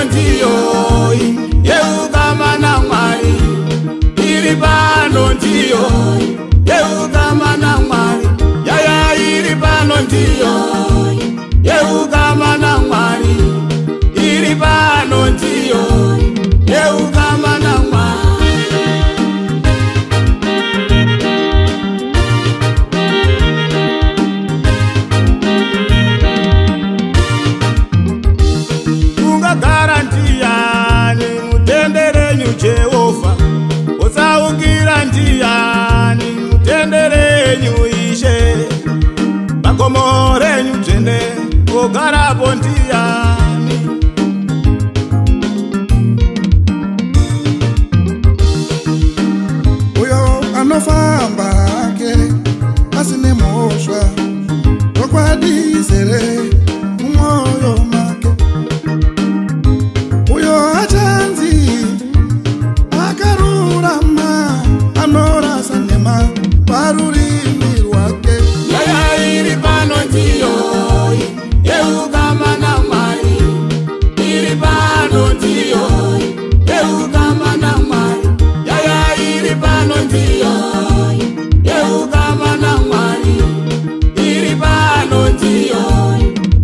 pano ndiyo yeukama na Mwari, iri pano ndiyo yeukama na Mwari, yaya iri pano ndiyo yeukama na Mwari, iri pano ndiyo yeukama na Mwari. Garantiani mutenderenyu Jehova, usaukira ndiani mutenderenyu Ishe, makomo renyu dzvene ogarapo ndiani. Uyo anofamba hake asine mhosva, tokwadizere mumwoyo make. Uyo achanzi akarurama, anorasa nema parurimi rwake. Yaya iri pano ndiyo yeukama na Mwari, iri pano ndiyo yeukama na Mwari, yaya iri pano ndiyo yeukama na Mwari, iri pano ndiyo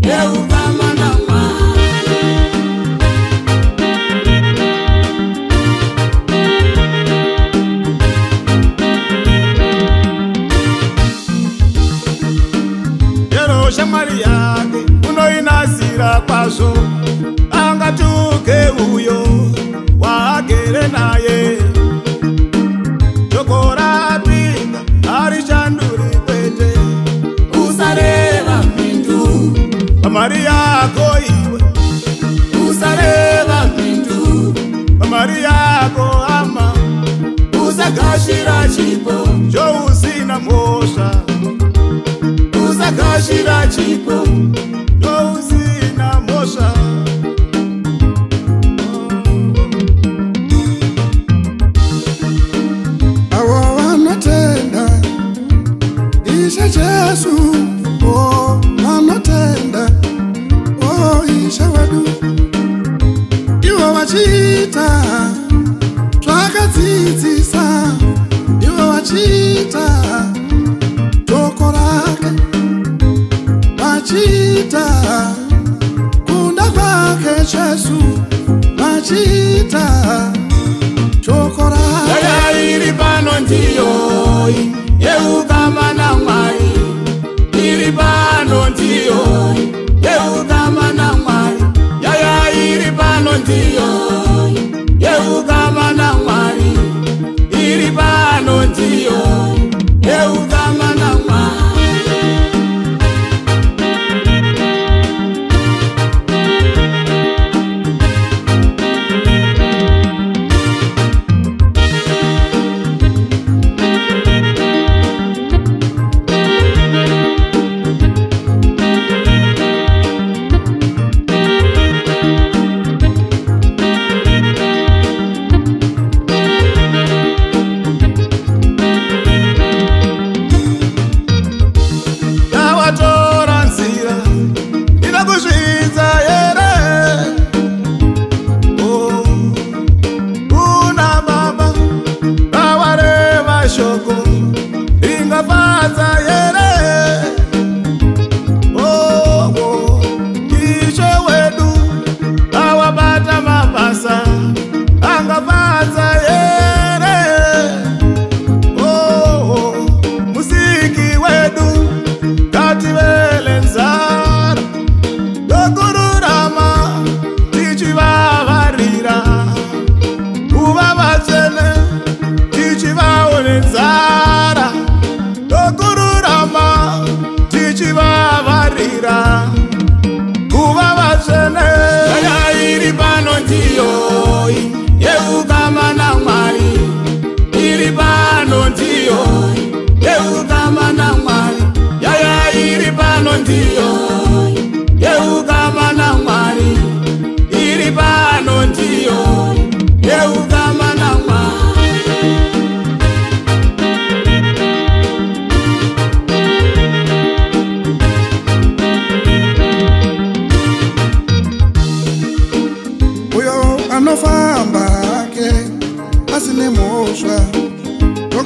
yeukama na Mwari. Yero shamari yake unoinasira kwazvo, angatuke uyo wagere naye. Shoko rapinga harishanduri kwete, usareva mindu pamari yako iwe, usareva mindu pamari yako ama, usagashira chipo chousina mhosva, usagashira chipo chousina mhosva. Avo vanotenda Ishe Jesu, oh vanotenda oh Ishe wedu, ivo vachiita zvakadzidzisa, ivo vachiita toko rake, vachiita kunda kwake Jesu, vachiita toko rake. Yaya iri pano ndiyo yeukama na Mwari, iri pano ndiyo yeukama na Mwari, yaya iri pano ndiyo yeukama na Mwari, iri pano ndiyo yeukama na Mwari. Yawatora nzira inakuzvidza here, oh una baba vawareva shoko ringafadza here, oh Ishe wedu vawabata mabasa angafadza here, oh musiki wedu ngativele nzara yokururama tichivavarira, kuva vatsvene tichivaone nzara yokururama tichivavarira, kuva vatsvene. Yaya iri pano ndiyo yeukama na Mwari.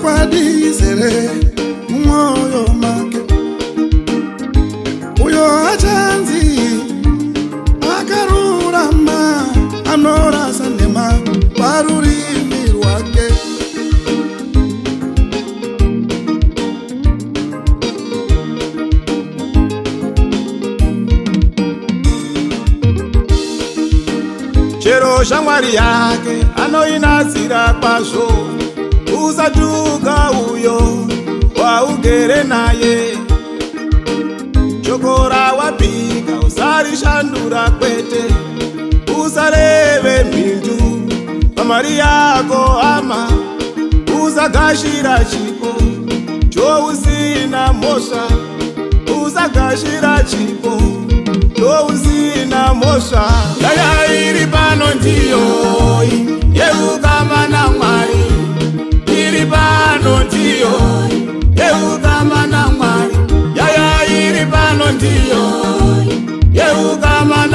chokwadi zere mwoyo make. Uyo achanzi akarurama anorasa nema parurimi rwake. Chero shamwari yake anoinasira kwazvo, usatuka uyo waugere naye. Chokora wapika usarishandura kwete, usareve mhindu pamari yako ama, usagashira chipo chousina mhosva, usagashira chipo chousina mhosva. Yaya iri pano ndiyo yeukama naMwari, iri pano ndiyo yeukama naMwari. Yaya iri pano ndiyo yeukama